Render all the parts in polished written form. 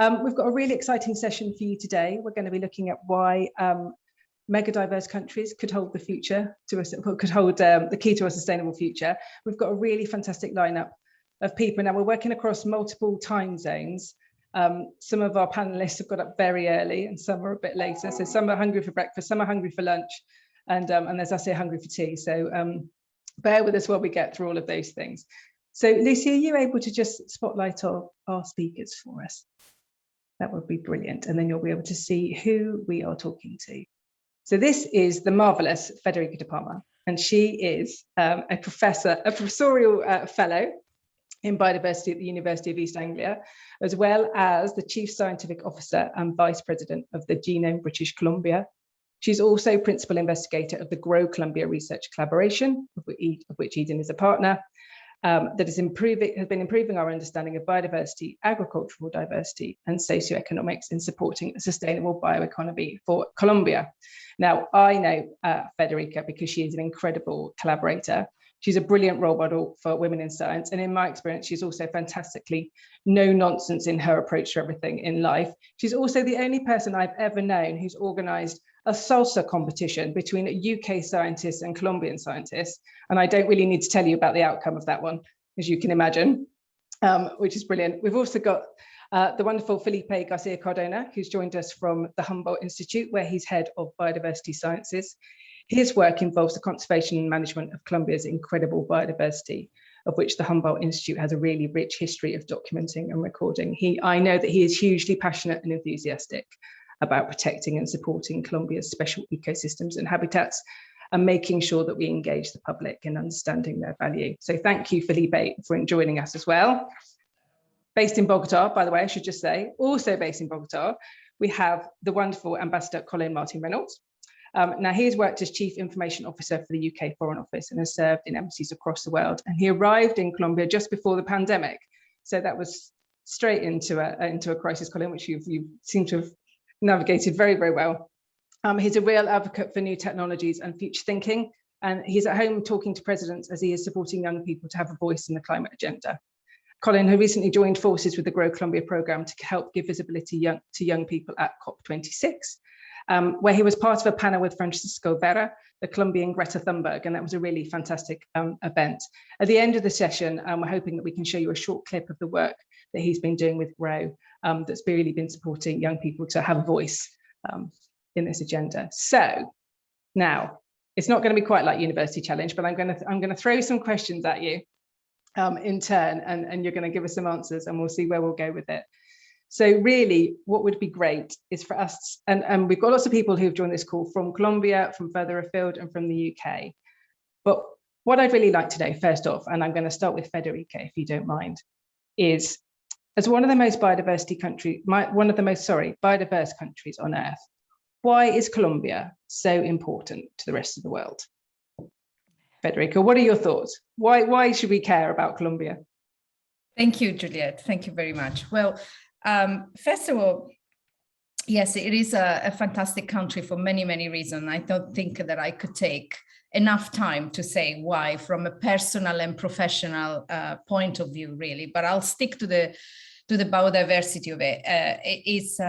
We've got a really exciting session for you today. We're going to be looking at why megadiverse countries could hold the future to us, could hold the key to a sustainable future. We've got a really fantastic lineup of people. Now we're working across multiple time zones. Some of our panelists have got up very early and some are a bit later. So some are hungry for breakfast, some are hungry for lunch, and as I say, hungry for tea. So bear with us while we get through all of those things. So Lucy, are you able to just spotlight our speakers for us? That would be brilliant. And then you'll be able to see who we are talking to. So this is the marvelous Felipe de Palma, and she is a professorial fellow in biodiversity at the University of East Anglia, as well as the Chief Scientific Officer and Vice President of the Genome British Columbia. She's also Principal Investigator of the Grow Columbia Research Collaboration, of which Eden is a partner, that has been improving our understanding of biodiversity, agricultural diversity, and socioeconomics in supporting a sustainable bioeconomy for Colombia. Now, I know Federica because she is an incredible collaborator. She's a brilliant role model for women in science. And in my experience, she's also fantastically no nonsense in her approach to everything in life. She's also the only person I've ever known who's organized a salsa competition between UK scientists and Colombian scientists. And I don't really need to tell you about the outcome of that one, as you can imagine, which is brilliant. We've also got the wonderful Felipe Garcia Cardona, who's joined us from the Humboldt Institute, where he's head of biodiversity sciences. His work involves the conservation and management of Colombia's incredible biodiversity, of which the Humboldt Institute has a really rich history of documenting and recording. I know that he is hugely passionate and enthusiastic about protecting and supporting Colombia's special ecosystems and habitats, and making sure that we engage the public in understanding their value. So thank you, Felipe, for joining us as well. Based in Bogota, by the way, I should just say, also based in Bogota, we have the wonderful Ambassador Colin Martin Reynolds. Now, he has worked as Chief Information Officer for the UK Foreign Office and has served in embassies across the world. And he arrived in Colombia just before the pandemic. So that was straight into a crisis, Colin, which you seem to have navigated very, very well. He's a real advocate for new technologies and future thinking. And he's at home talking to presidents as he is supporting young people to have a voice in the climate agenda. Colin, who recently joined forces with the Grow Columbia programme to help give visibility to young people at COP26, where he was part of a panel with Francisco Vera, the Colombian Greta Thunberg, and that was a really fantastic event. At the end of the session, we're hoping that we can show you a short clip of the work that he's been doing with Grow that's really been supporting young people to have a voice in this agenda. So now, it's not going to be quite like University Challenge, but I'm going to throw some questions at you in turn, and you're going to give us some answers, and we'll see where we'll go with it. So really, what would be great is for us, and we've got lots of people who've joined this call from Colombia, from further afield, and from the UK. But what I'd really like today, first off, and I'm going to start with Federica, if you don't mind, is as one of the most biodiverse countries on Earth, why is Colombia so important to the rest of the world? Federica, what are your thoughts? Why should we care about Colombia? Thank you, Juliet. Thank you very much. Well, first of all, yes, it is a fantastic country for many, many reasons. I don't think that I could take enough time to say why from a personal and professional point of view, really, but I'll stick to the biodiversity of it. It's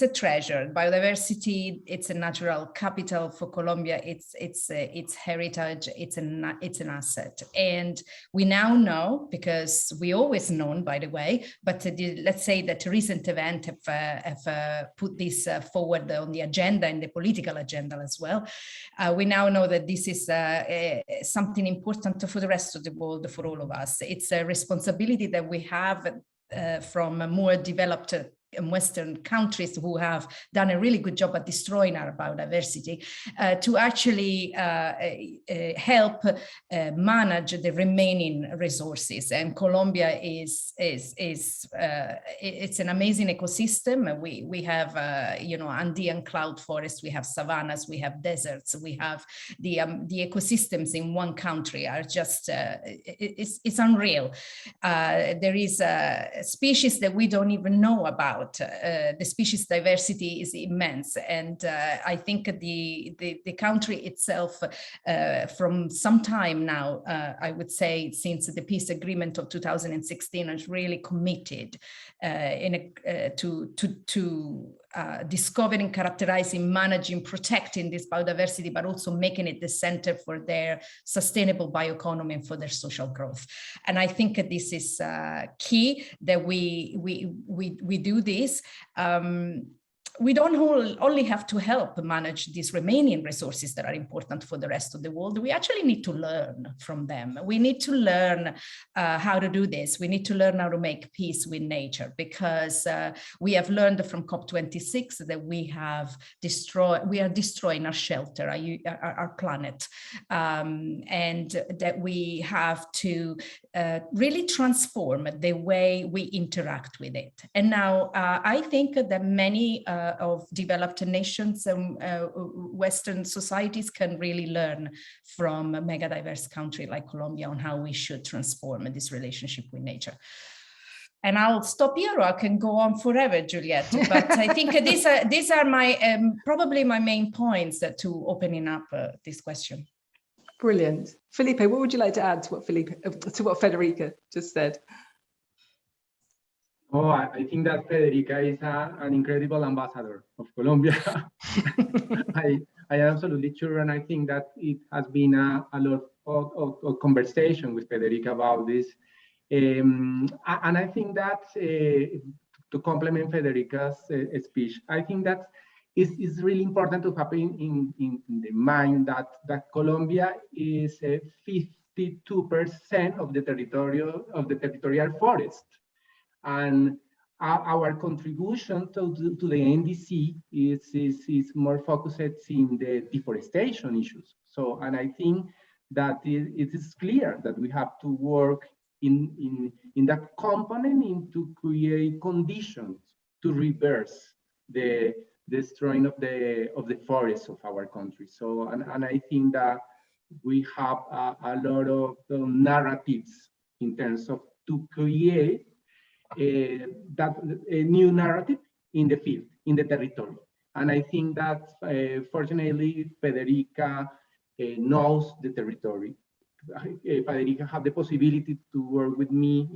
a treasure. Biodiversity, it's a natural capital for Colombia. It's heritage. It's an asset. And we now know, because we always known, by the way, but let's say that recent events have put this forward on the agenda, and the political agenda as well. We now know that this is something important for the rest of the world, for all of us. It's a responsibility that we have from more developed Western countries who have done a really good job at destroying our biodiversity, to actually help manage the remaining resources. And Colombia it's an amazing ecosystem. We have Andean cloud forests, we have savannas, we have deserts, we have the ecosystems in one country are just it's unreal. There is a species that we don't even know about about. The species diversity is immense, and I think the country itself, from some time now, I would say since the peace agreement of 2016, is really committed to discovering, characterizing, managing, protecting this biodiversity, but also making it the center for their sustainable bioeconomy and for their social growth. And I think this is key that we do this. We don't only have to help manage these remaining resources that are important for the rest of the world. We actually need to learn from them. We need to learn how to do this. We need to learn how to make peace with nature, because we have learned from COP26 that we are destroying our shelter, our planet, and that we have to really transform the way we interact with it. And now I think that many of developed nations and Western societies can really learn from a megadiverse country like Colombia on how we should transform this relationship with nature. And I'll stop here, or I can go on forever, Juliet. But I think these are my probably my main points to opening up this question. Brilliant. Felipe, what would you like to add to what Federica just said? Oh, I think that Federica is an incredible ambassador of Colombia. I am absolutely sure, and I think that it has been a lot of conversation with Federica about this. And I think that to complement Federica's speech, I think that it's really important to have in the mind that Colombia is 52% of the territorial forest. And our contribution to the NDC is more focused in the deforestation issues. So, and I think that it is clear that we have to work in that component to create conditions to reverse the destroying of the forests of our country. So, and I think that we have a lot of narratives in terms of to create a new narrative in the field, in the territory. And I think that fortunately, Federica knows the territory. Federica had the possibility to work with me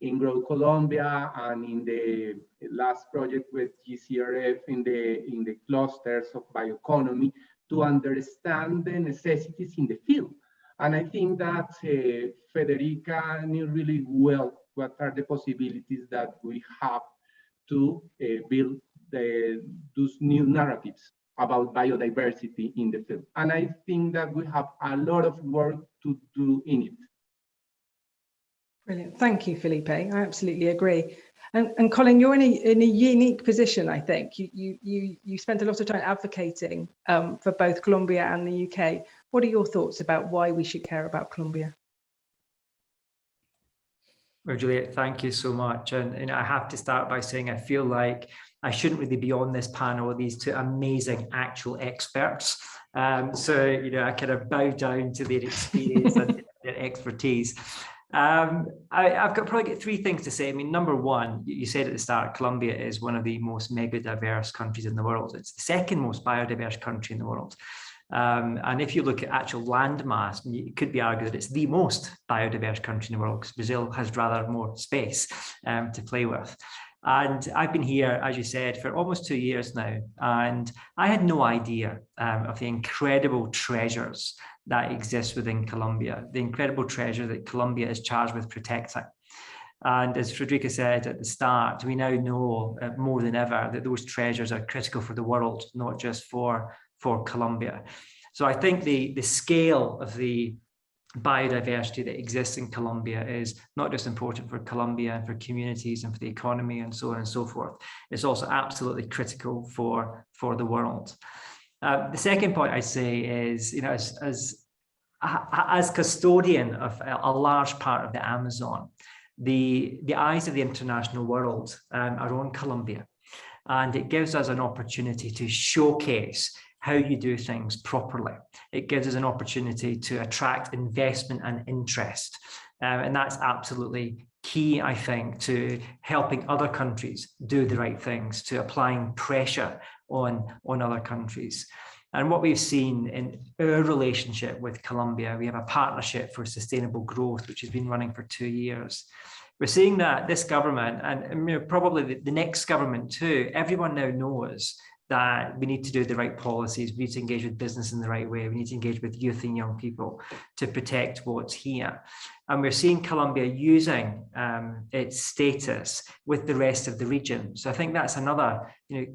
in Grow Colombia and in the last project with GCRF in the clusters of bioeconomy to understand the necessities in the field. And I think that Federica knew really well what are the possibilities that we have to build those new narratives about biodiversity in the field. And I think that we have a lot of work to do in it. Brilliant. Thank you, Felipe. I absolutely agree. And Colin, you're in a unique position, I think. You spent a lot of time advocating for both Colombia and the UK. What are your thoughts about why we should care about Colombia? Well, Juliet, thank you so much. And I have to start by saying I feel like I shouldn't really be on this panel with these two amazing actual experts. So, I kind of bow down to their experience and their expertise. I've probably got three things to say. I mean, number one, you said at the start, Colombia is one of the most megadiverse countries in the world. It's the second most biodiverse country in the world. And if you look at actual land mass, it could be argued that it's the most biodiverse country in the world, because Brazil has rather more space to play with. And I've been here, as you said, for almost 2 years now, and I had no idea of the incredible treasures that exist within Colombia, the incredible treasure that Colombia is charged with protecting. And as Frederica said at the start, we now know more than ever that those treasures are critical for the world, not just for Colombia. So I think the scale of the biodiversity that exists in Colombia is not just important for Colombia and for communities and for the economy and so on and so forth. It's also absolutely critical for the world. The second point I say is, as custodian of a large part of the Amazon, the eyes of the international world are on Colombia, and it gives us an opportunity to showcase how you do things properly. It gives us an opportunity to attract investment and interest. And that's absolutely key, I think, to helping other countries do the right things, to applying pressure on other countries. And what we've seen in our relationship with Colombia, we have a partnership for sustainable growth, which has been running for 2 years. We're seeing that this government, and probably the next government too, everyone now knows that we need to do the right policies, we need to engage with business in the right way, we need to engage with youth and young people to protect what's here. And we're seeing Colombia using its status with the rest of the region. So I think that's another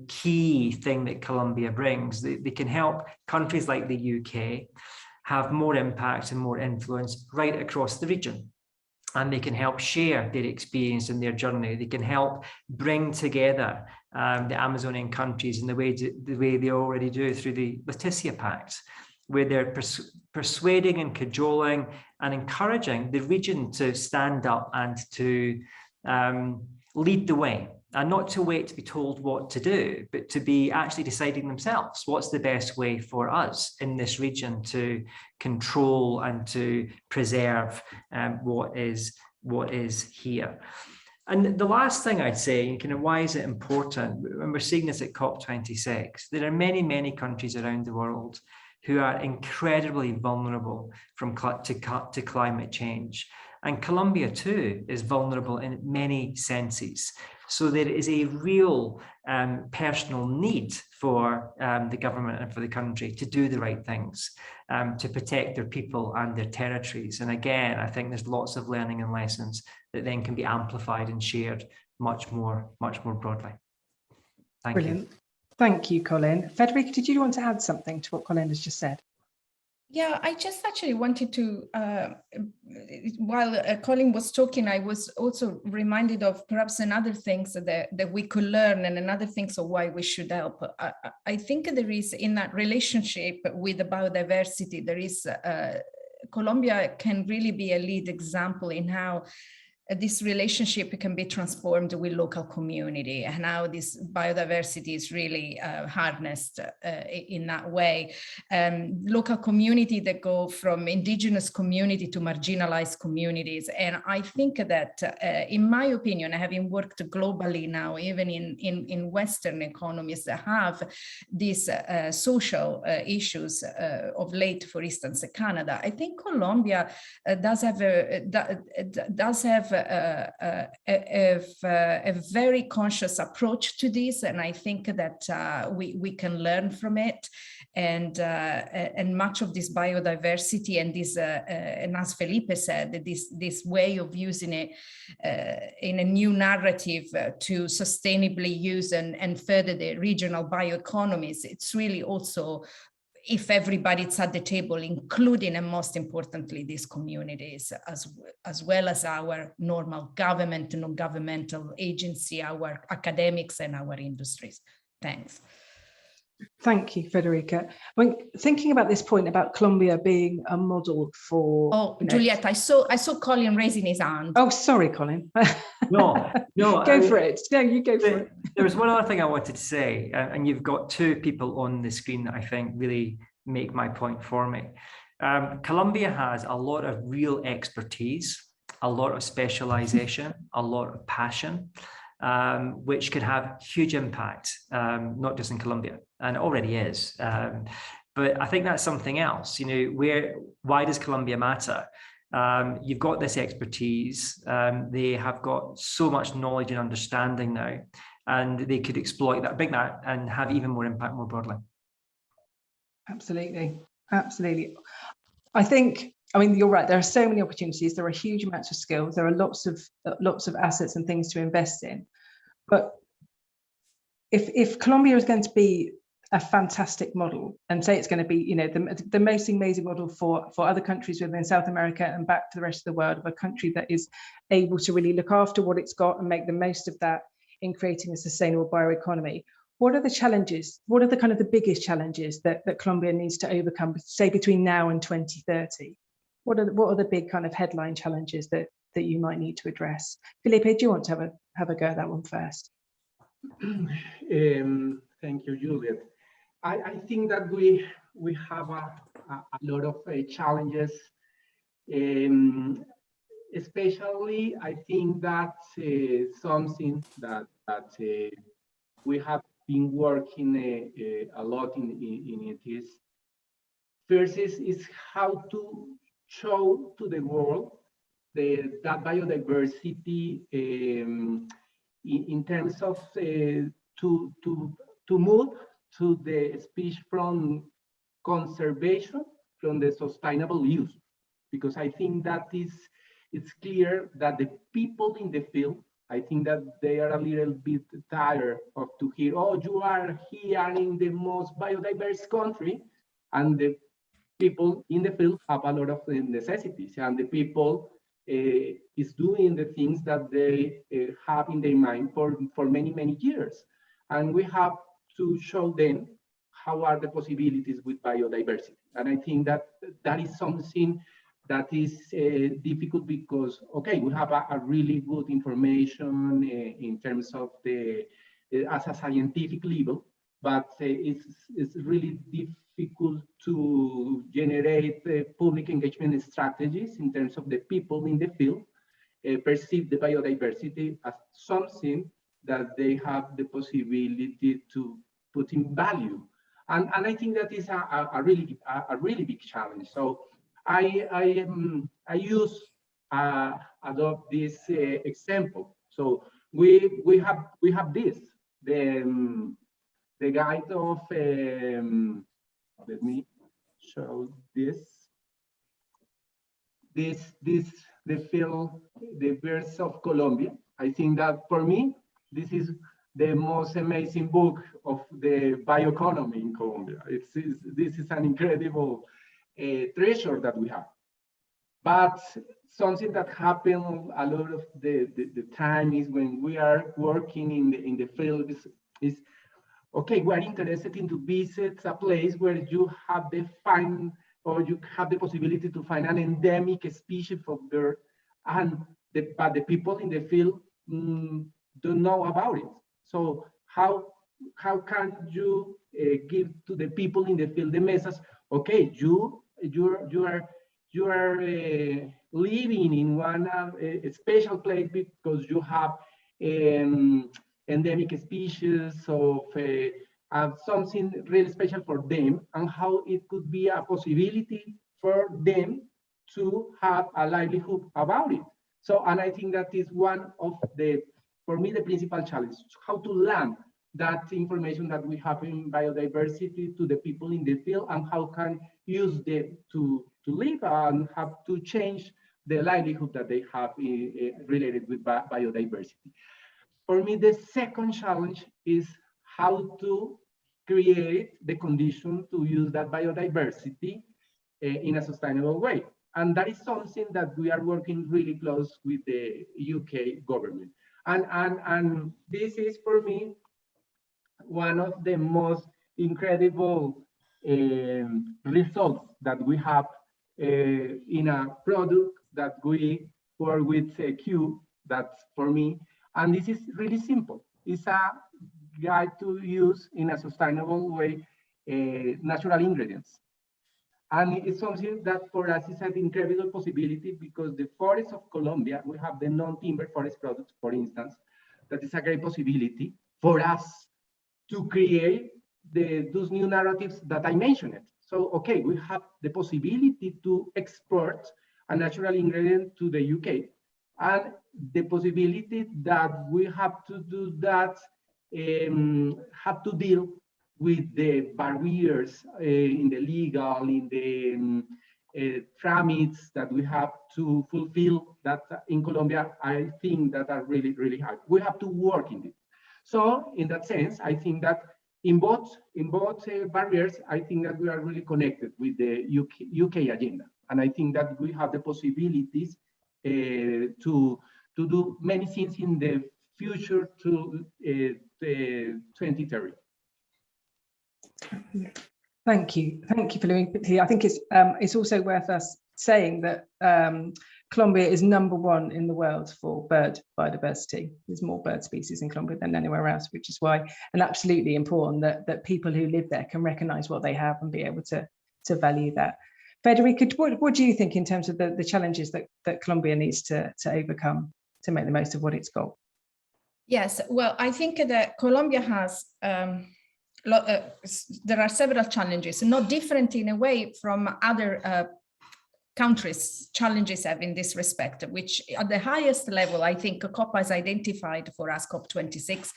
key thing that Colombia brings. They can help countries like the UK have more impact and more influence right across the region. And they can help share their experience and their journey. They can help bring together the Amazonian countries in the way they already do through the Leticia Pact, where they're persuading and cajoling and encouraging the region to stand up and to lead the way, and not to wait to be told what to do, but to be actually deciding themselves what's the best way for us in this region to control and to preserve what is here. And the last thing I'd say, why is it important? When we're seeing this at COP26, there are many, many countries around the world who are incredibly vulnerable to climate change. And Colombia too is vulnerable in many senses. So there is a real personal need for the government and for the country to do the right things, to protect their people and their territories. And again, I think there's lots of learning and lessons that then can be amplified and shared much more broadly. Thank you. Thank you, Colin. Federica, did you want to add something to what Colin has just said? Yeah, I just actually wanted to, while Colin was talking, I was also reminded of perhaps another things that we could learn, and another things of why we should help. I think there is, in that relationship with the biodiversity, there is, Colombia can really be a lead example in how this relationship can be transformed with local community, and how this biodiversity is really harnessed in that way. Local community that go from indigenous community to marginalized communities. And I think that, in my opinion, having worked globally now, even in Western economies that have these social issues of late, for instance, Canada, I think Colombia does have a very conscious approach to this, and I think that we can learn from it, and much of this biodiversity and this, and as Felipe said, this way of using it in a new narrative to sustainably use and further the regional bioeconomies. It's really also, if everybody's at the table, including and most importantly these communities, as well as our normal government, non-governmental agency, our academics and our industries. Thanks. Thank you, Federica. When thinking about this point about Colombia being a model for... Oh, Juliet, I saw Colin raising his hand. Oh, sorry, Colin. No. Go for it. No, you go for it. There was one other thing I wanted to say, and you've got two people on the screen that I think really make my point for me. Colombia has a lot of real expertise, a lot of specialization, a lot of passion, which could have huge impact, not just in Colombia, and it already is. But I think that's something else. Why does Colombia matter? You've got this expertise. They have got so much knowledge and understanding now, and they could exploit that, bring that, and have even more impact more broadly. Absolutely. I mean, you're right. There are so many opportunities. There are huge amounts of skills. There are lots of assets and things to invest in. But if Colombia is going to be a fantastic model, and say it's going to be, the most amazing model for other countries within South America and back to the rest of the world, of a country that is able to really look after what it's got and make the most of that in creating a sustainable bioeconomy. What are the challenges? What are the kind of the biggest challenges that Colombia needs to overcome, say between now and 2030? What are the big kind of headline challenges that you might need to address? Felipe, do you want to have a go at that one first? Thank you, Juliet. I think that we have a lot of challenges. especially, I think that something that we have been working a lot in it is, first is how to show to the world that biodiversity in terms of to move to the speech from conservation from the sustainable use, because I think that it's clear that the people in the field, I think that they are a little bit tired of to hear, oh, you are here in the most biodiverse country, and the people in the field have a lot of necessities, and the people is doing the things that they have in their mind for many years, and we have to show them how are the possibilities with biodiversity. And I think that that is something that is difficult because, okay, we have a really good information in terms of the as a scientific level, but it's really difficult to generate public engagement strategies in terms of the people in the field perceive the biodiversity as something that they have the possibility to put in value. And I think that is a really big challenge. So I adopt this example. So we have this the guide of let me show the field, the birds of Colombia. I think that for me this is the most amazing book of the bioeconomy in Colombia. This is an incredible treasure that we have. But something that happened a lot of the time is when we are working in the field is okay, we are interested in to visit a place where you have the possibility to find an endemic species of bird, and but the people in the field don't know about it. So how can you give to the people in the field the message? Okay, you are living in one special place because you have endemic species of something really special for them, and how it could be a possibility for them to have a livelihood about it. So, and I think that is one of for me, the principal challenge, how to land that information that we have in biodiversity to the people in the field, and how can use them to live and have to change the livelihood that they have related with biodiversity. For me, the second challenge is how to create the condition to use that biodiversity in a sustainable way. And that is something that we are working really close with the UK government. And this is, for me, one of the most incredible results that we have in a product that we work with Q, that's for me. And this is really simple. It's a guide to use in a sustainable way natural ingredients. And it's something that for us is an incredible possibility, because the forests of Colombia, we have the non-timber forest products, for instance, that is a great possibility for us to create those new narratives that I mentioned. So, okay, we have the possibility to export a natural ingredient to the UK, and the possibility that we have to do that, have to deal with the barriers in the legal, in the tramits that we have to fulfill, that in Colombia, I think that are really, really hard. We have to work in it. So in that sense, I think that in both barriers, I think that we are really connected with the UK agenda. And I think that we have the possibilities to do many things in the future to 2030. Thank you, Felipe. I think it's also worth us saying that Colombia is #1 in the world for bird biodiversity. There's more bird species in Colombia than anywhere else, which is why, and absolutely important that people who live there can recognise what they have and be able to value that. Federica, what do you think in terms of the challenges that Colombia needs to overcome to make the most of what it's got? Yes, well, I think that Colombia has, there are several challenges, not different in a way from other countries' challenges have in this respect, which at the highest level, I think COP has identified for us, COP26,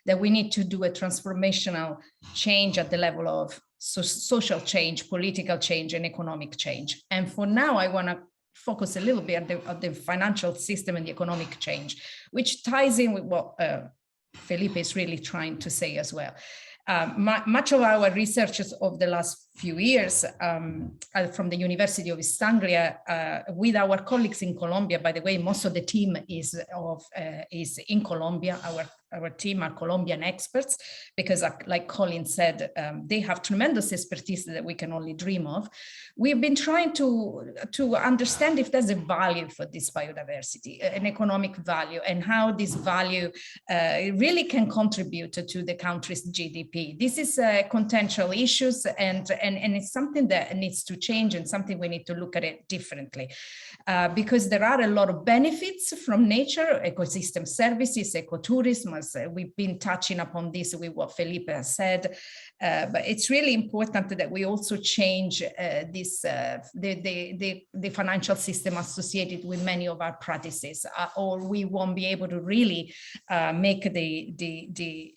that we need to do a transformational change at the level of social change, political change, and economic change. And for now, I want to focus a little bit on the financial system and the economic change, which ties in with what Felipe is really trying to say as well. Much of our research of the last few years from the University of East Anglia with our colleagues in Colombia, by the way, most of the team is in Colombia. Our team are Colombian experts because, like Colins said, they have tremendous expertise that we can only dream of. We've been trying to understand if there's a value for this biodiversity, an economic value, and how this value really can contribute to the country's GDP. This is contentious issues, and it's something that needs to change and something we need to look at it differently because there are a lot of benefits from nature, ecosystem services, ecotourism. We've been touching upon this with what Felipe has said, but it's really important that we also change the financial system associated with many of our practices, or we won't be able to really make the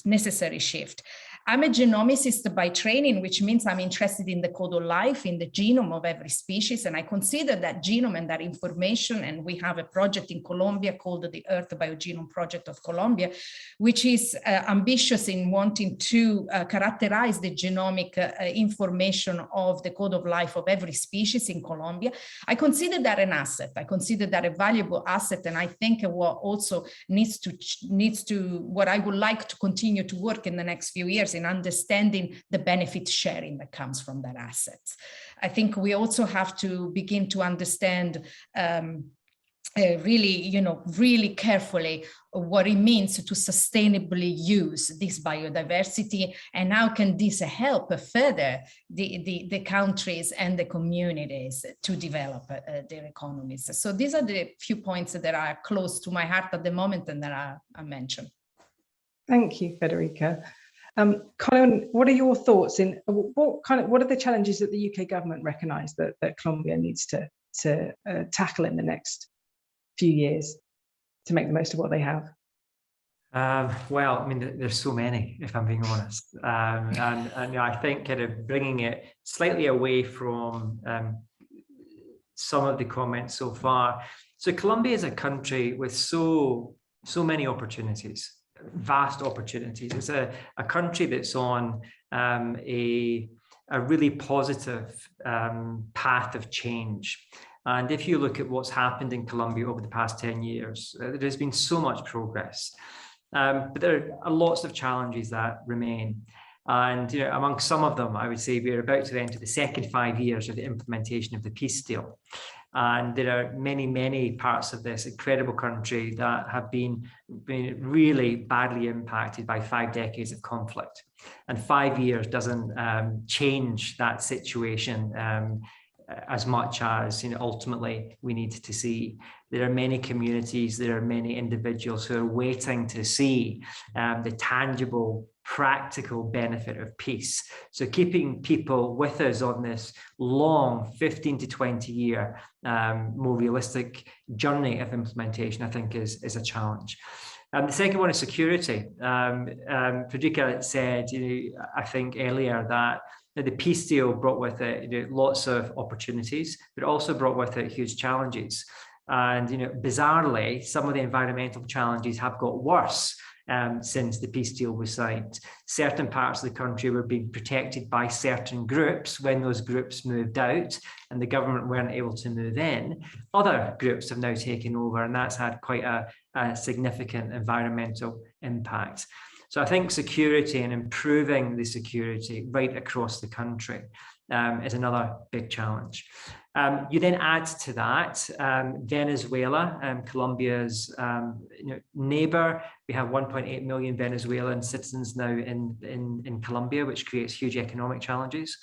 necessary shift. I'm a genomicist by training, which means I'm interested in the code of life, in the genome of every species, and I consider that genome and that information, and we have a project in Colombia called the Earth Biogenome Project of Colombia, which is ambitious in wanting to characterize the genomic information of the code of life of every species in Colombia. I consider that an asset. I consider that a valuable asset, and I think what also needs to what I would like to continue to work in the next few years in understanding the benefit sharing that comes from that asset. I think we also have to begin to understand really carefully what it means to sustainably use this biodiversity and how can this help further the countries and the communities to develop their economies. So these are the few points that are close to my heart at the moment and that I mentioned. Thank you, Federica. Colin, what are your thoughts in what are the challenges that the UK government recognise that Colombia needs to tackle in the next few years to make the most of what they have? Well, I mean, there's so many, if I'm being honest, and I think kind of bringing it slightly away from some of the comments so far. So Colombia is a country with so many opportunities. Vast opportunities. It's a country that's on a really positive path of change. And if you look at what's happened in Colombia over the past 10 years, there's been so much progress. But there are lots of challenges that remain. And among some of them, I would say we're about to enter the second 5 years of the implementation of the peace deal. And there are many parts of this incredible country that have been really badly impacted by 5 decades of conflict. And 5 years doesn't change that situation as much as ultimately we need to see. There are many communities, there are many individuals who are waiting to see the tangible, practical benefit of peace. So keeping people with us on this long 15 to 20 year more realistic journey of implementation, I think is a challenge. The second one is security. Federica said, I think earlier that the peace deal brought with it lots of opportunities, but also brought with it huge challenges. And bizarrely, some of the environmental challenges have got worse since the peace deal was signed. Certain parts of the country were being protected by certain groups when those groups moved out and the government weren't able to move in. Other groups have now taken over, and that's had quite a significant environmental impact. So I think security and improving the security right across the country is another big challenge. You then add to that Venezuela, Colombia's neighbor. We have 1.8 million Venezuelan citizens now in Colombia, which creates huge economic challenges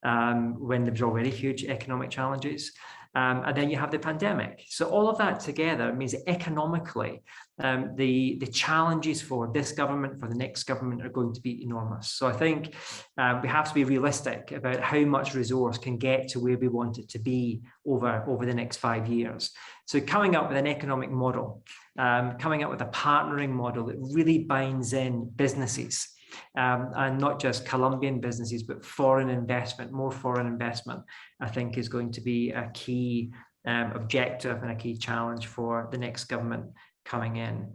when there's already huge economic challenges. And then you have the pandemic. So all of that together means that economically, the challenges for this government, for the next government, are going to be enormous. So I think we have to be realistic about how much resource can get to where we want it to be over the next 5 years. So coming up with an economic model, coming up with a partnering model that really binds in businesses, and not just Colombian businesses, but foreign investment, more foreign investment, I think is going to be a key objective and a key challenge for the next government coming in.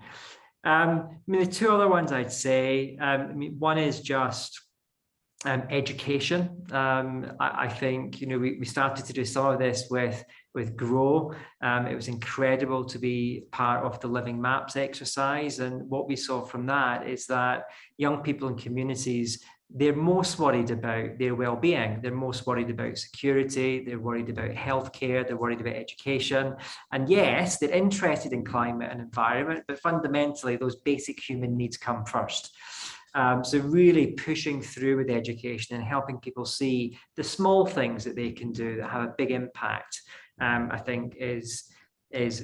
I mean, the two other ones I'd say, one is just education. I think, we started to do some of this with GROW. It was incredible to be part of the Living Maps exercise. And what we saw from that is that young people in communities, they're most worried about their well-being. They're most worried about security. They're worried about healthcare. They're worried about education. And yes, they're interested in climate and environment, but fundamentally, those basic human needs come first. So really pushing through with education and helping people see the small things that they can do that have a big impact, I think is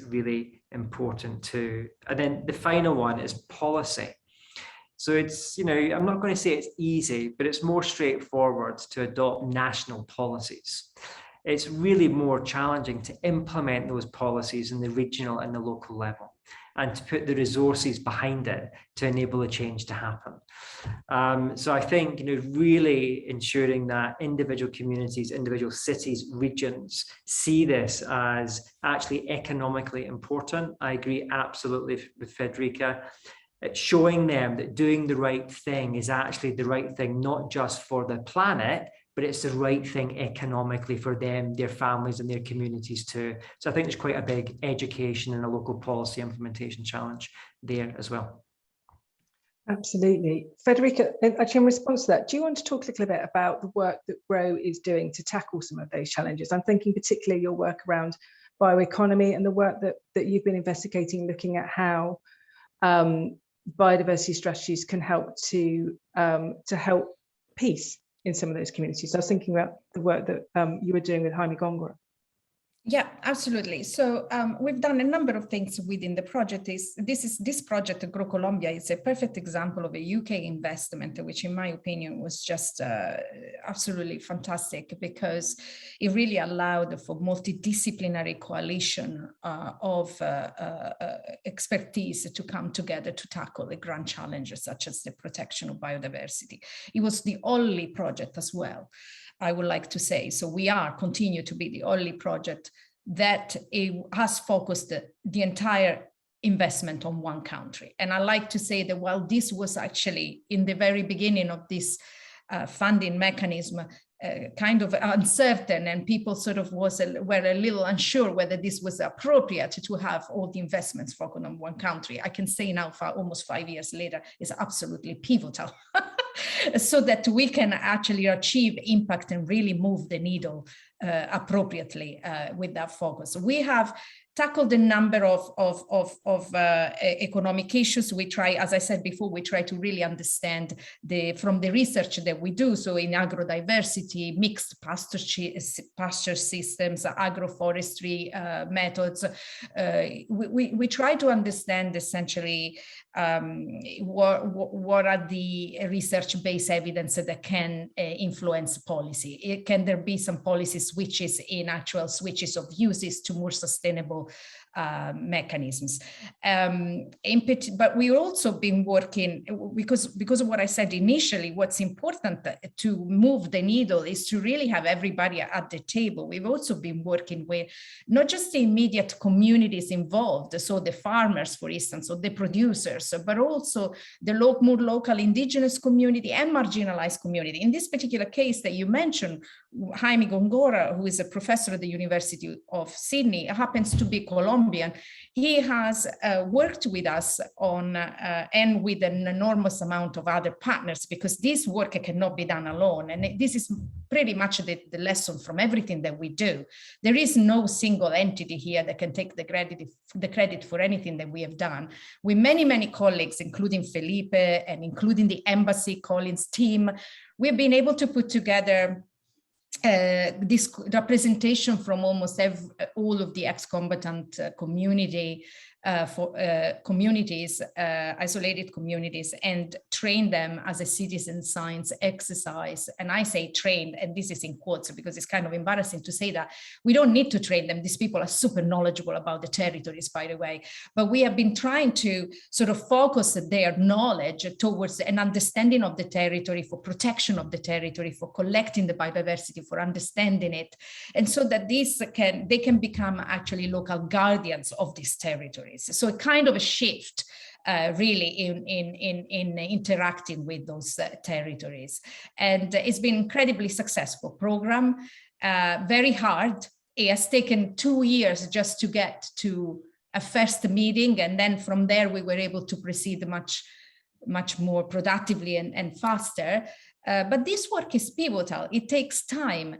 really important too. And then the final one is policy. So it's, I'm not going to say it's easy, but it's more straightforward to adopt national policies. It's really more challenging to implement those policies in the regional and the local level, and to put the resources behind it to enable the change to happen. So I think, really ensuring that individual communities, individual cities, regions see this as actually economically important. I agree absolutely with Federica. It's showing them that doing the right thing is actually the right thing, not just for the planet, but it's the right thing economically for them, their families and their communities too. So I think there's quite a big education and a local policy implementation challenge there as well. Absolutely. Federica, actually in response to that, do you want to talk a little bit about the work that GROW is doing to tackle some of those challenges? I'm thinking particularly your work around bioeconomy and the work that you've been investigating, looking at how biodiversity strategies can help to help peace in some of those communities. So I was thinking about the work that you were doing with Jaime Góngora. Yeah, absolutely. So we've done a number of things within the project. This project, GROW Colombia, is a perfect example of a UK investment, which in my opinion was just absolutely fantastic, because it really allowed for multidisciplinary coalition of expertise to come together to tackle the grand challenges such as the protection of biodiversity. It was the only project as well, I would like to say. So we continue to be the only project that has focused the entire investment on one country. And I like to say that while this was actually in the very beginning of this funding mechanism, kind of uncertain, and people sort of were a little unsure whether this was appropriate to have all the investments focused on one country. I can say now, for almost 5 years later, is absolutely pivotal. So that we can actually achieve impact and really move the needle appropriately with that focus. We have tackled a number of economic issues. We try, as I said before, we try to really understand from the research that we do. So in agrodiversity, mixed pasture systems, agroforestry methods, we try to understand essentially what are the research-based evidence that can influence policy. Can there be some policy switches in actual switches of uses to more sustainable mechanisms? But we've also been working, because of what I said initially, what's important to move the needle is to really have everybody at the table. We've also been working with not just the immediate communities involved, so the farmers, for instance, or the producers, but also the more local indigenous community and marginalized community. In this particular case that you mentioned, Jaime Gongora, who is a professor at the University of Sydney, happens to be Colombian. He has worked with us on, and with an enormous amount of other partners, because this work cannot be done alone. And this is pretty much the lesson from everything that we do. There is no single entity here that can take the credit for anything that we have done. With many, many colleagues, including Felipe and including the embassy Colins team, we've been able to put together this representation from almost all of the ex-combatant community communities, isolated communities, and train them as a citizen science exercise. And I say trained, and this is in quotes because it's kind of embarrassing to say that. We don't need to train them. These people are super knowledgeable about the territories, by the way, but we have been trying to sort of focus their knowledge towards an understanding of the territory, for protection of the territory, for collecting the biodiversity, for understanding it, and so that they can become actually local guardians of these territories. So a kind of a shift really in interacting with those territories. And it's been an incredibly successful program, very hard. It has taken 2 years just to get to a first meeting. And then from there, we were able to proceed much more productively and faster. But this work is pivotal. It takes time.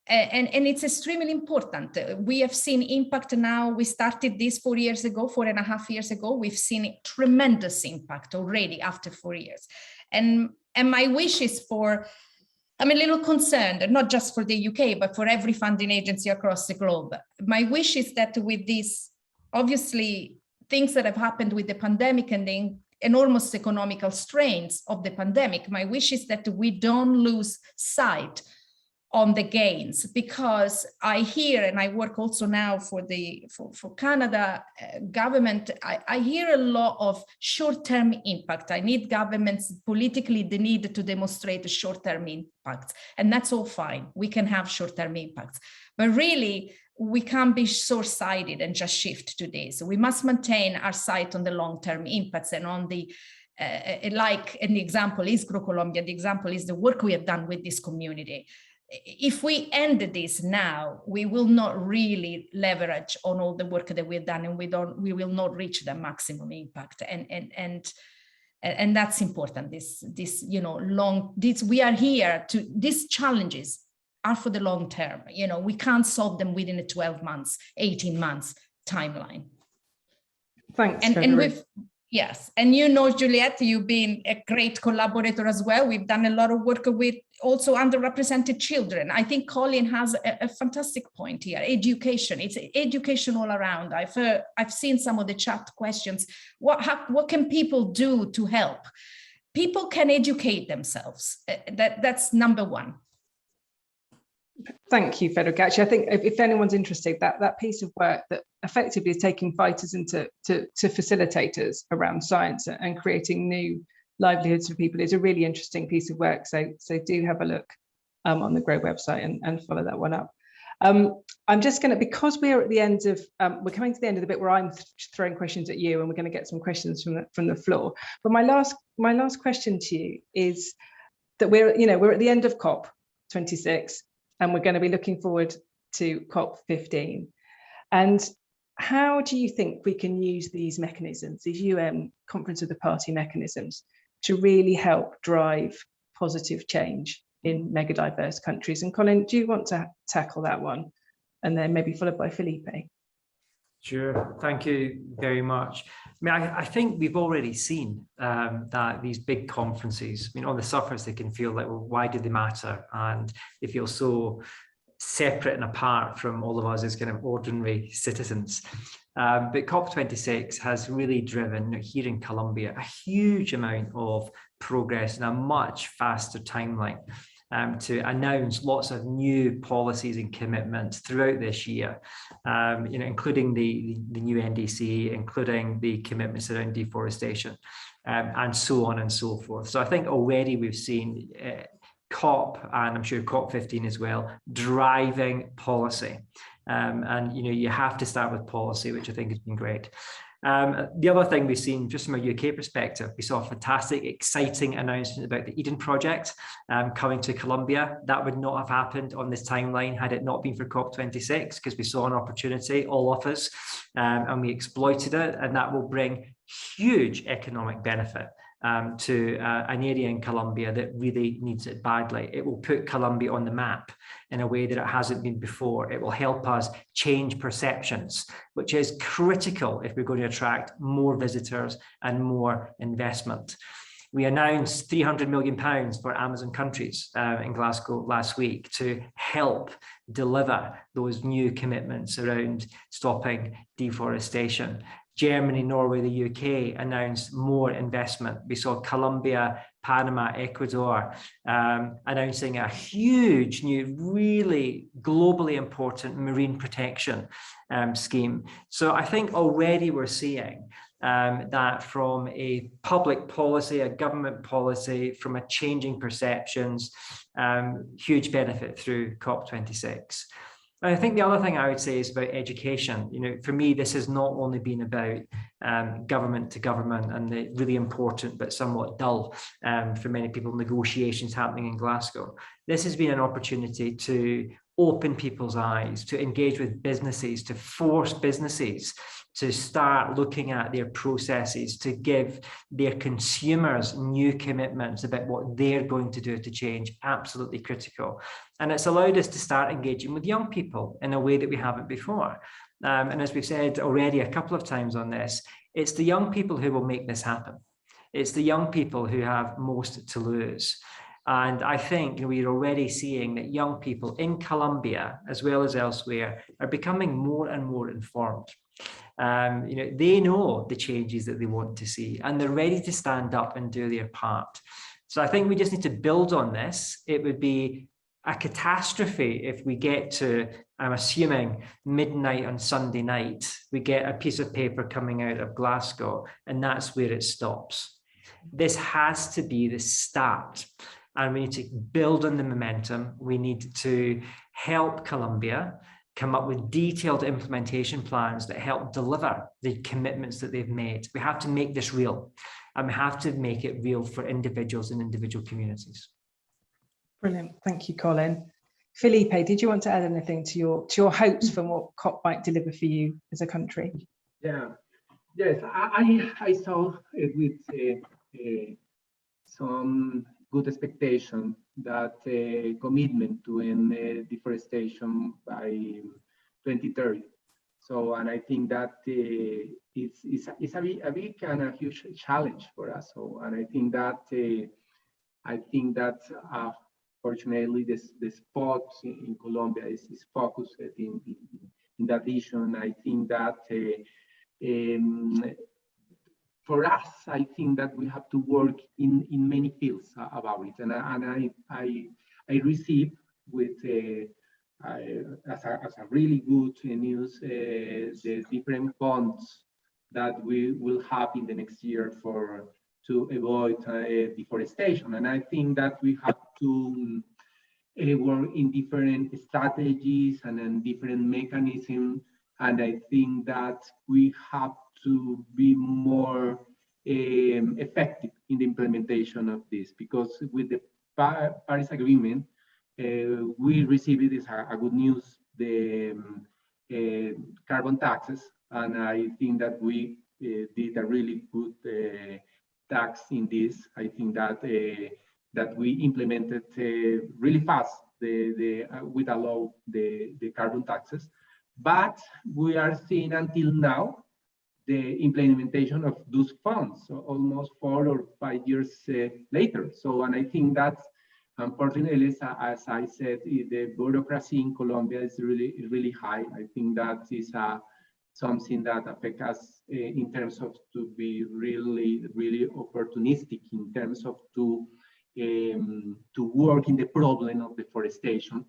And it's extremely important. We have seen impact now. We started this 4 years ago, 4.5 years ago. We've seen tremendous impact already after 4 years. And my wish is I'm a little concerned, not just for the UK, but for every funding agency across the globe. My wish is that with these, obviously, things that have happened with the pandemic and the enormous economical strains of the pandemic, my wish is that we don't lose sight on the gains, because I hear, and I work also now for Canada government, I hear a lot of short-term impact. I need governments politically, they need to demonstrate short-term impacts, and that's all fine. We can have short-term impacts, but really we can't be short-sighted and just shift to this. We must maintain our sight on the long-term impacts and on the and the example is Colombia. The example is the work we have done with this community. If we end this now, we will not really leverage on all the work that we've done, and we will not reach the maximum impact. And that's important. We are here to, these challenges are for the long term. We can't solve them within a 12 months, 18 months timeline. Thanks. Yes, and Juliette, you've been a great collaborator as well. We've done a lot of work with also underrepresented children. I think Colin has a fantastic point here. Education, it's education all around. I've seen some of the chat questions. What can people do to help? People can educate themselves. That's number one. Thank you, Federica. Actually, I think if anyone's interested, that piece of work that effectively is taking fighters into facilitators around science and creating new livelihoods for people is a really interesting piece of work. So do have a look on the GROW website and follow that one up. I'm just going to, because we're at the end of, we're coming to the end of the bit where I'm throwing questions at you, and we're going to get some questions from the floor. But my last question to you is that we're at the end of COP26. And we're going to be looking forward to COP15. And how do you think we can use these mechanisms, these UN Conference of the Party mechanisms, to really help drive positive change in megadiverse countries? And Colin, do you want to tackle that one? And then maybe followed by Felipe. Sure, thank you very much. I think we've already seen that these big conferences, on the surface, they can feel like, well, why do they matter? And they feel so separate and apart from all of us as kind of ordinary citizens. But COP26 has really driven, here in Colombia, a huge amount of progress in a much faster timeline. To announce lots of new policies and commitments throughout this year, including the new NDC, including the commitments around deforestation, and so on and so forth. So I think already we've seen COP, and I'm sure COP15 as well, driving policy. And you have to start with policy, which I think has been great. The other thing we've seen, just from a UK perspective, we saw a fantastic, exciting announcement about the Eden project coming to Colombia. That would not have happened on this timeline had it not been for COP26, because we saw an opportunity, all of us, and we exploited it, and that will bring huge economic benefit to an area in Colombia that really needs it badly. It will put Colombia on the map in a way that it hasn't been before. It will help us change perceptions, which is critical if we're going to attract more visitors and more investment. We announced £300 million for Amazon countries in Glasgow last week to help deliver those new commitments around stopping deforestation. Germany, Norway, the UK announced more investment. We saw Colombia, Panama, Ecuador announcing a huge new, really globally important marine protection scheme. So I think already we're seeing that from a public policy, a government policy, from a changing perceptions, huge benefit through COP26. I think the other thing I would say is about education. You know, for me, this has not only been about government to government and the really important but somewhat dull for many people negotiations happening in Glasgow. This has been an opportunity to open people's eyes, to engage with businesses, to force businesses to start looking at their processes, to give their consumers new commitments about what they're going to do to change. Absolutely critical. And it's allowed us to start engaging with young people in a way that we haven't before. And as we've said already a couple of times on this, it's the young people who will make this happen. It's the young people who have most to lose. And I think we're already seeing that young people in Colombia, as well as elsewhere, are becoming more and more informed. They know the changes that they want to see, and they're ready to stand up and do their part. So I think we just need to build on this. It would be a catastrophe if we get to, I'm assuming, midnight on Sunday night, we get a piece of paper coming out of Glasgow, and that's where it stops. This has to be the start. And we need to build on the momentum. We need to help Colombia come up with detailed implementation plans that help deliver the commitments that they've made. We have to make this real, and we have to make it real for individuals and individual communities. Brilliant. Thank you, Colin. Felipe, did you want to add anything to your hopes from what COP might deliver for you as a country? Yeah. Yes, I saw it with some good expectation that commitment to end deforestation by 2030. So, and I think that it's a big and a huge challenge for us. So, and I think that fortunately the spot in Colombia is focused in that vision. I think that for us, I think that we have to work in many fields about it, and I receive with as a really good news the different funds that we will have in the next year to avoid deforestation, and I think that we have to work in different strategies and in different mechanisms, and I think that we have to be more effective in the implementation of this, because with the Paris Agreement, we received it as a good news, the carbon taxes, and I think that we did a really good tax in this. I think that that we implemented really fast with a law the carbon taxes, but we are seeing until now the implementation of those funds, so almost 4 or 5 years later. So, and I think that unfortunately, as I said, the bureaucracy in Colombia is really high. I think that is something that affects us in terms of to be really opportunistic in terms of to work in the problem of deforestation.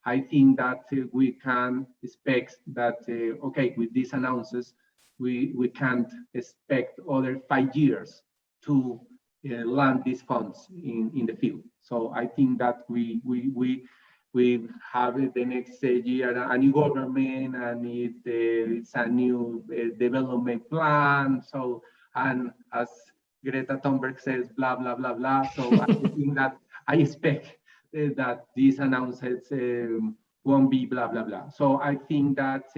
I think that we can expect that, okay, with these announcements, we can't expect other 5 years to land these funds in the field. So I think that we we have the next year a new government, and it's a new development plan. So, and as Greta Thunberg says, blah, blah, blah, blah. So I think that I expect that these announcements won't be blah, blah, blah. So I think that's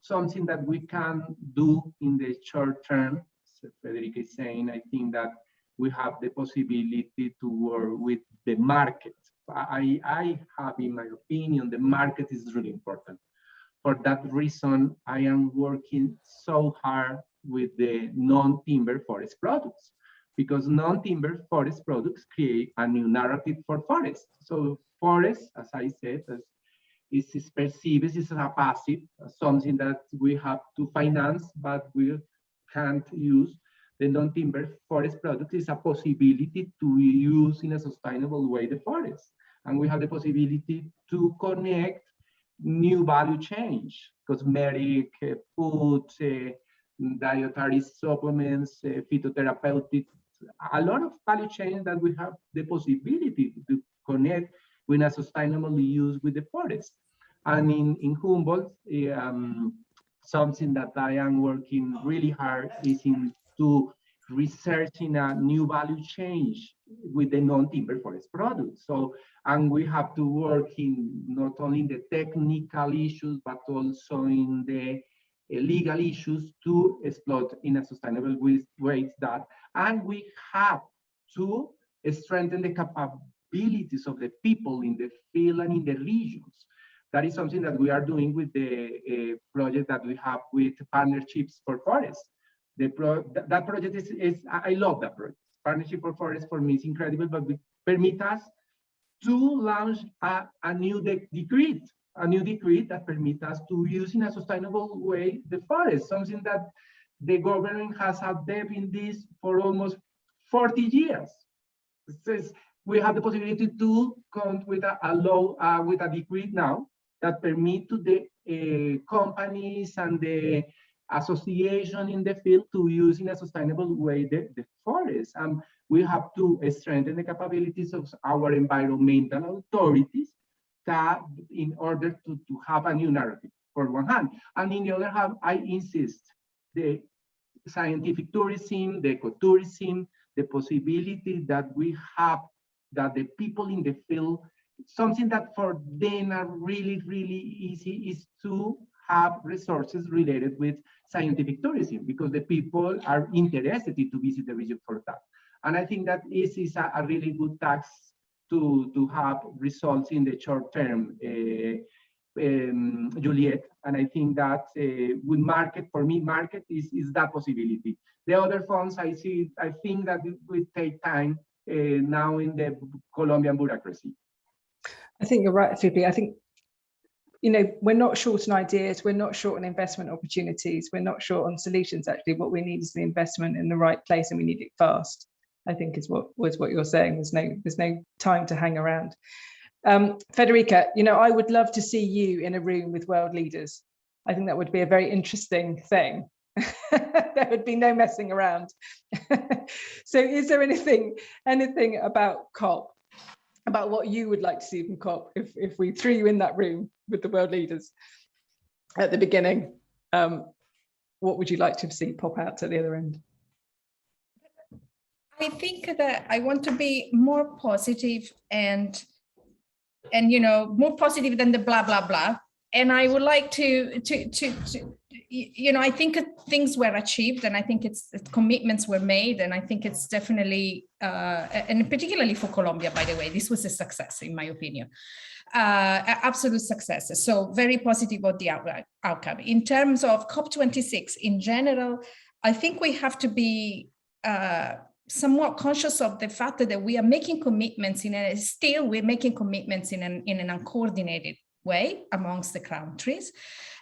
something that we can do in the short term. So Federica is saying, I think that we have the possibility to work with the market. I have, in my opinion, the market is really important. For that reason, I am working so hard with the non-timber forest products, because non-timber forest products create a new narrative for forests. So forest, as I said, is perceived as a passive, something that we have to finance, but we can't use. The non-timber forest product is a possibility to use in a sustainable way the forest. And we have the possibility to connect new value change, cosmetic, food, dietary supplements, phytotherapeutic, a lot of value chain that we have the possibility to connect with a sustainable use with the forest. And in Humboldt, something that I am working really hard is into researching a new value change with the non-timber forest products. So, and we have to work in not only in the technical issues, but also in the legal issues to exploit in a sustainable ways that, and we have to strengthen the capabilities of the people in the field and in the regions. That is something that we are doing with the project that we have with Partnerships for Forests. That project is, I love that project. Partnership for Forests for me is incredible, but it permits us to launch a new decree that permits us to use in a sustainable way the forest, something that the government has had in this for almost 40 years. It says we have the possibility to come with a law, with a decree now that permit to the companies and the association in the field to use in a sustainable way the forest. We have to strengthen the capabilities of our environmental authorities that in order to have a new narrative for one hand. And in the other hand, I insist the scientific tourism, the ecotourism, the possibility that we have, that the people in the field, something that for them are really, really easy is to have resources related with scientific tourism, because the people are interested to visit the region for that. And I think that this is a really good task to have results in the short term, Juliet. And I think that with market, for me, market is that possibility. The other funds, I think that it will take time now in the Colombian bureaucracy. I think you're right, Felipe. I think, you know, we're not short on ideas, we're not short on investment opportunities, we're not short on solutions. Actually, what we need is the investment in the right place, and we need it fast, I think is what you're saying. There's no time to hang around. Federica, you know, I would love to see you in a room with world leaders. I think that would be a very interesting thing. There would be no messing around. So is there anything about COP, about what you would like to see from COP if we threw you in that room with the world leaders at the beginning? What would you like to see pop out at the other end? I think that I want to be more positive and you know, more positive than the blah blah blah. And I would like to you know, I think things were achieved, and I think commitments were made, and I think it's definitely and particularly for Colombia, by the way, this was a success in my opinion, absolute success. So very positive about the outcome. In terms of COP26 in general, I think we have to be somewhat conscious of the fact that we are making commitments we're making commitments in an uncoordinated way amongst the countries,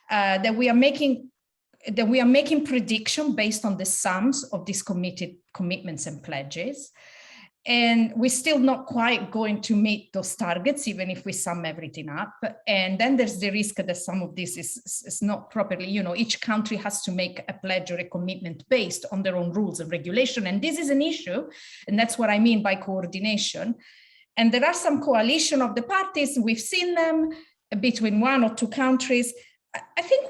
that we are making prediction based on the sums of these commitments and pledges. And we're still not quite going to meet those targets, even if we sum everything up. And then there's the risk that some of this is not properly, you know, each country has to make a pledge or a commitment based on their own rules and regulation. And this is an issue. And that's what I mean by coordination. And there are some coalition of the parties, we've seen them between 1 or 2 countries. I think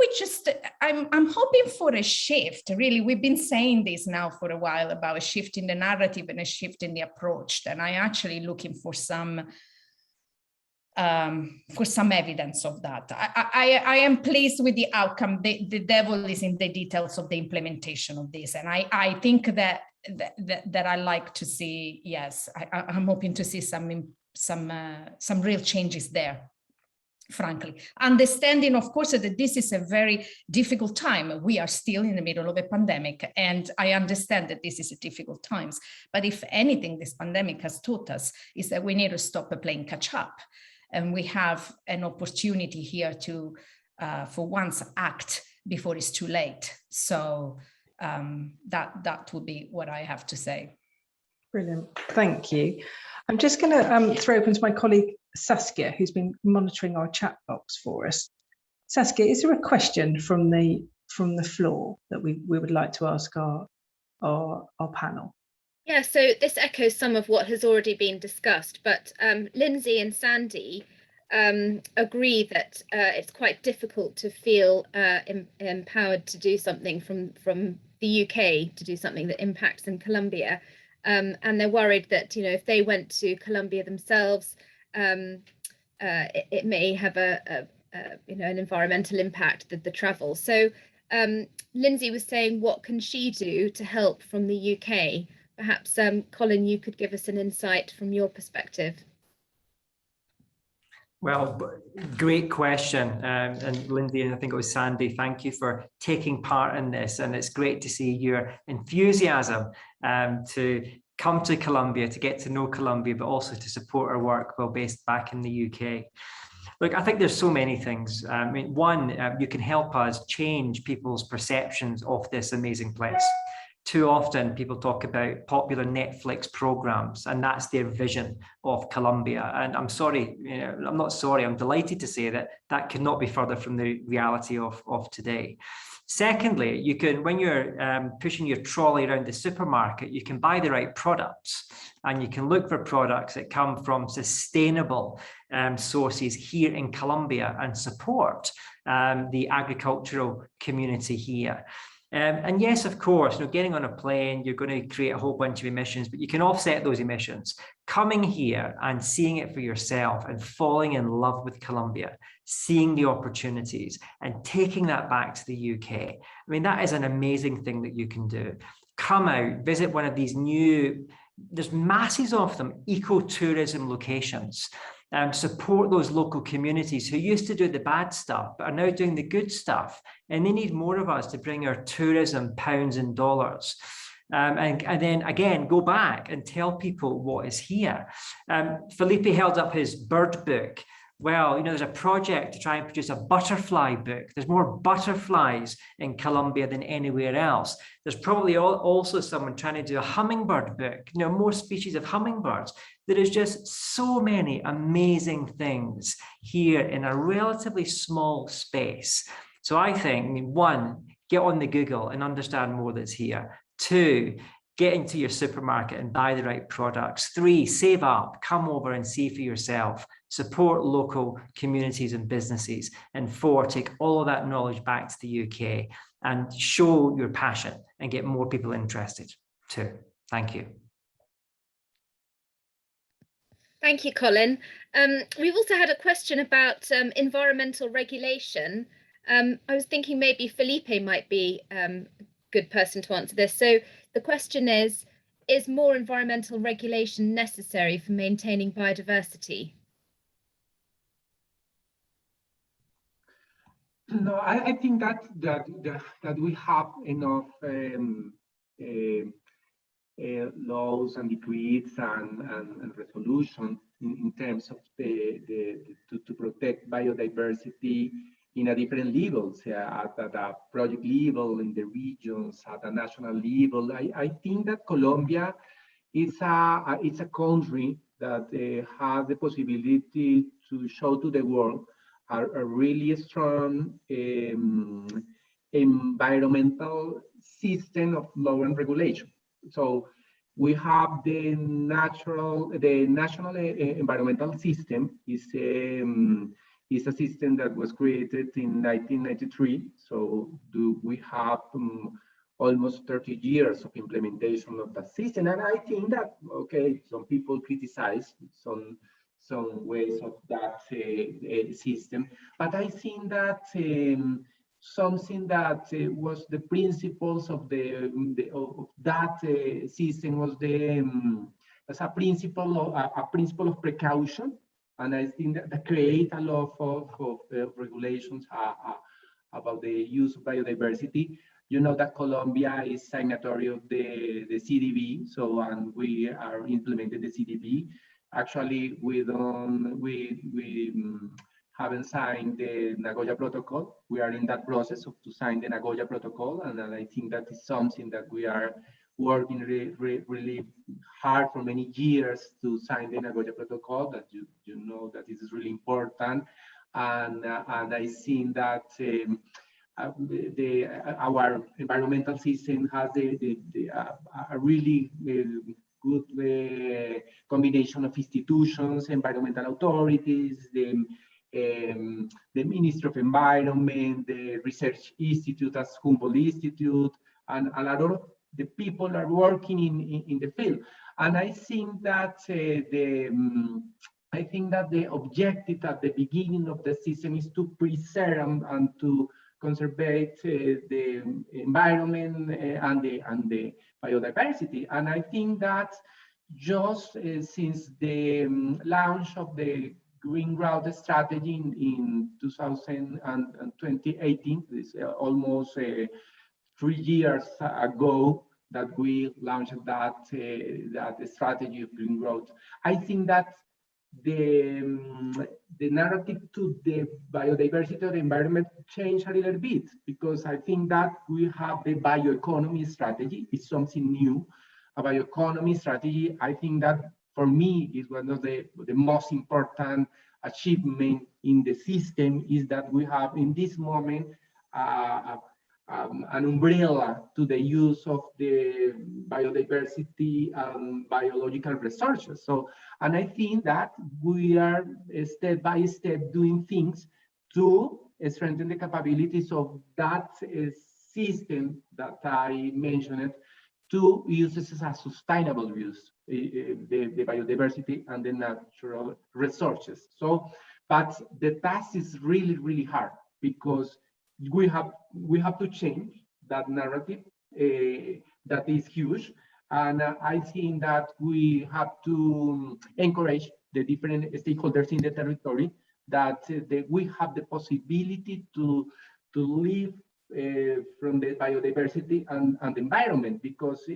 I'm hoping for a shift, really. We've been saying this now for a while about a shift in the narrative and a shift in the approach, and I'm actually looking for some evidence of that. I am pleased with the outcome. The devil is in the details of the implementation of this, and I think that I like to see. Yes, I'm hoping to see some real changes there. Frankly, understanding, of course, that this is a very difficult time. We are still in the middle of a pandemic, and I understand that this is a difficult times. But if anything, this pandemic has taught us is that we need to stop playing catch up, and we have an opportunity here to, for once, act before it's too late. So that would be what I have to say. Brilliant, thank you. I'm just going to throw open to my colleague Saskia, who's been monitoring our chat box for us. Saskia, is there a question from the floor that we would like to ask our panel? Yeah, so this echoes some of what has already been discussed, but Lindsay and Sandy agree that it's quite difficult to feel empowered to do something from the UK, to do something that impacts in Colombia. And they're worried that, if they went to Colombia themselves, it may have an environmental impact, the travel. So Lindsay was saying, what can she do to help from the UK? Perhaps, Colin, you could give us an insight from your perspective. Well, great question. And Lindsay, and I think it was Sandy, thank you for taking part in this. And it's great to see your enthusiasm to come to Colombia, to get to know Colombia, but also to support our work while based back in the UK. Look, I think there's so many things. I mean, one, you can help us change people's perceptions of this amazing place. Too often people talk about popular Netflix programs, and that's their vision of Colombia. And I'm sorry, I'm not sorry, I'm delighted to say that that could not be further from the reality of today. Secondly, you can, when you're pushing your trolley around the supermarket, you can buy the right products, and you can look for products that come from sustainable sources here in Colombia and support the agricultural community here. And yes, of course, getting on a plane, you're going to create a whole bunch of emissions, but you can offset those emissions. Coming here and seeing it for yourself and falling in love with Colombia, seeing the opportunities and taking that back to the UK. I mean, that is an amazing thing that you can do. Come out, visit one of these new, there's masses of them, ecotourism locations. Support those local communities who used to do the bad stuff, but are now doing the good stuff. And they need more of us to bring our tourism pounds and dollars. And then again, go back and tell people what is here. Felipe held up his bird book. Well, there's a project to try and produce a butterfly book. There's more butterflies in Colombia than anywhere else. There's probably also someone trying to do a hummingbird book, more species of hummingbirds. There is just so many amazing things here in a relatively small space. So I think, one, get on the Google and understand more that's here. Two, get into your supermarket and buy the right products. Three, save up, come over and see for yourself. Support local communities and businesses. And four, take all of that knowledge back to the UK and show your passion and get more people interested too. Thank you. Thank you, Colin. We've also had a question about environmental regulation. I was thinking maybe Felipe might be a good person to answer this. So the question is more environmental regulation necessary for maintaining biodiversity? No, I think that we have enough laws and decrees and resolutions in terms of to protect biodiversity in a different levels, at a project level, in the regions, at a national level. I think that Colombia is a country that has the possibility to show to the world a really strong environmental system of law and regulation. So We have the national environmental system is a system that was created in 1993. So we have almost 30 years of implementation of that system. And I think that, okay, some people criticize some ways of that system, but I think that something that was the principles of that system was as a principle of precaution, and I think that create a lot of regulations about the use of biodiversity. You know that Colombia is signatory of the CDB, so and we are implementing the CDB. Actually, we haven't signed the Nagoya Protocol. We are in that process to sign the Nagoya Protocol, and I think that is something that we are working really hard for many years to sign the Nagoya Protocol. That you know that this is really important, and I think that our environmental system has a really good combination of institutions, environmental authorities, the Ministry of Environment, the Research Institute as Humboldt Institute, and a lot of the people are working in the field. And I think that the objective at the beginning of the system is to preserve and to conserve the environment and the biodiversity. And I think that just since the launch of the Green Growth Strategy in 2018, this almost 3 years ago that we launched that strategy of green growth. I think that the narrative to the biodiversity of the environment changed a little bit, because I think that we have the bioeconomy strategy. It's something new. A bioeconomy strategy, I think that for me is one of the most important achievements in the system, is that we have in this moment an umbrella to the use of the biodiversity and biological resources. So, and I think that we are step by step doing things to strengthen the capabilities of that system that I mentioned, to use this as a sustainable use, the biodiversity and the natural resources. So, but the task is really, really hard, because we have to change that narrative that is huge. And I think that we have to encourage the different stakeholders in the territory that we have the possibility to live from the biodiversity and the environment, because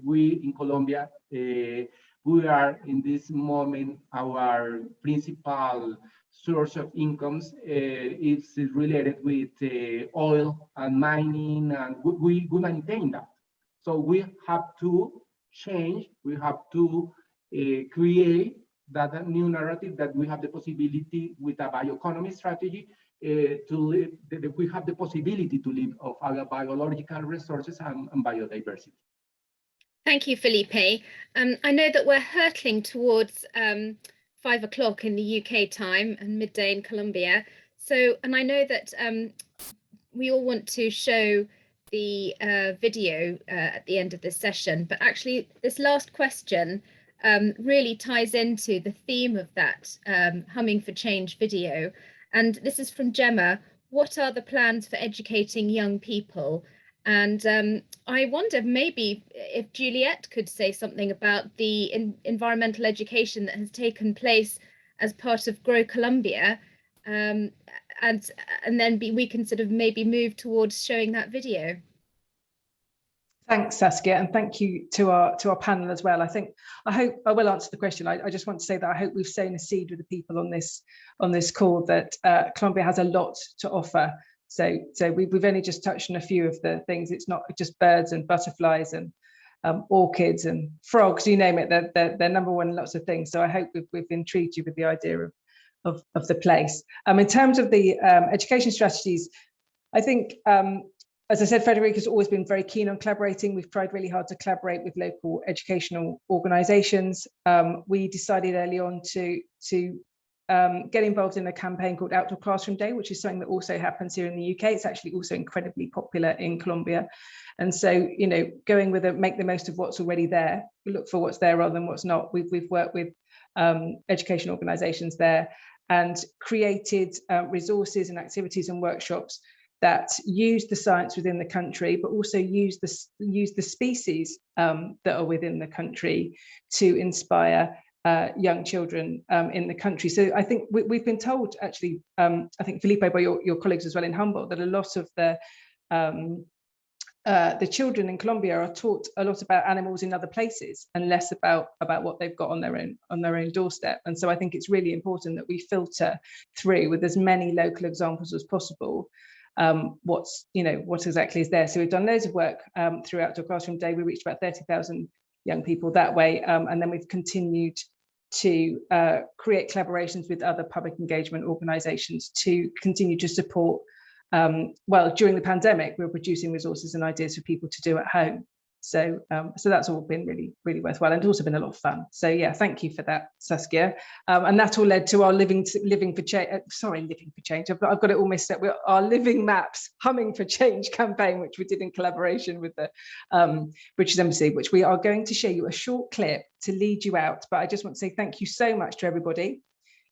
we in Colombia, we are in this moment, our principal source of incomes is related with oil and mining, and we maintain that. So we have to change, we have to create that new narrative that we have the possibility with a bioeconomy strategy to live, that we have the possibility to live of our biological resources and biodiversity. Thank you, Felipe. I know that we're hurtling towards 5 o'clock in the UK time and midday in Colombia. So, and I know that we all want to show the video at the end of this session, but actually this last question really ties into the theme of that Humming for Change video. And this is from Gemma. What are the plans for educating young people? And I wonder maybe if Juliet could say something about the environmental education that has taken place as part of Grow Colombia, and then we can sort of maybe move towards showing that video. Thanks, Saskia, and thank you to our panel as well. I hope I will answer the question. I just want to say that I hope we've sown a seed with the people on this call that Colombia has a lot to offer. So we've only just touched on a few of the things. It's not just birds and butterflies and orchids and frogs, you name it. They're number one in lots of things. So I hope we've intrigued you with the idea of the place. In terms of the education strategies, I think As I said, Federica's always been very keen on collaborating. We've tried really hard to collaborate with local educational organisations. We decided early on to get involved in a campaign called Outdoor Classroom Day, which is something that also happens here in the UK. It's actually also incredibly popular in Colombia. And so, you know, going with it, make the most of what's already there, look for what's there rather than what's not. We've worked with education organisations there and created resources and activities and workshops that use the science within the country, but also use the species that are within the country to inspire young children in the country. So I think we've been told, actually, I think Felipe, by your colleagues as well in Humboldt, that a lot of the children in Colombia are taught a lot about animals in other places and less about what they've got on their own doorstep. And so I think it's really important that we filter through with as many local examples as possible what exactly is there. So we've done loads of work through Outdoor Classroom Day. We reached about 30,000 young people that way, and then we've continued to create collaborations with other public engagement organisations to continue to support. Well, during the pandemic, we were producing resources and ideas for people to do at home. So that's all been really, really worthwhile, and it's also been a lot of fun. So yeah, thank you for that, Saskia. And that all led to our Living for Change. I've got it all mixed up. Our Living Maps Humming for Change campaign, which we did in collaboration with the British Embassy, which we are going to show you a short clip to lead you out. But I just want to say thank you so much to everybody.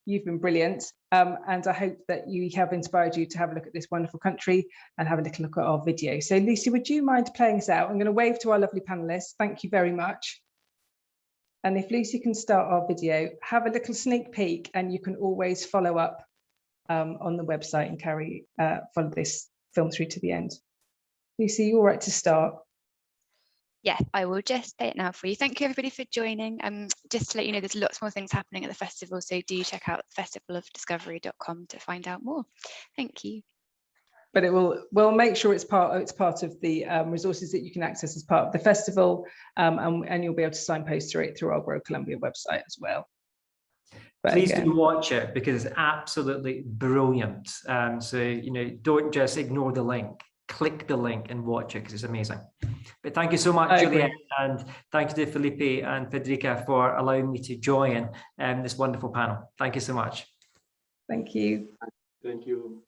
You've been brilliant, and I hope that you have inspired you to have a look at this wonderful country and have a little look at our video. So Lucy, would you mind playing us out? I'm going to wave to our lovely panelists. Thank you very much. And if Lucy can start our video, have a little sneak peek, and you can always follow up on the website and follow this film through to the end. Lucy, you all right to start? Yeah, I will just play it now for you. Thank you everybody for joining. Just to let you know, there's lots more things happening at the festival, so do check out festivalofdiscovery.com to find out more. Thank you. But we'll make sure it's part of the resources that you can access as part of the festival, and you'll be able to signpost through it through our Grow Colombia website as well. But please again, do watch it because it's absolutely brilliant. So don't just ignore the link. Click the link and watch it because it's amazing. But thank you so much, Juliet, and thank you to Felipe and Federica for allowing me to join this wonderful panel. Thank you so much. Thank you. Thank you.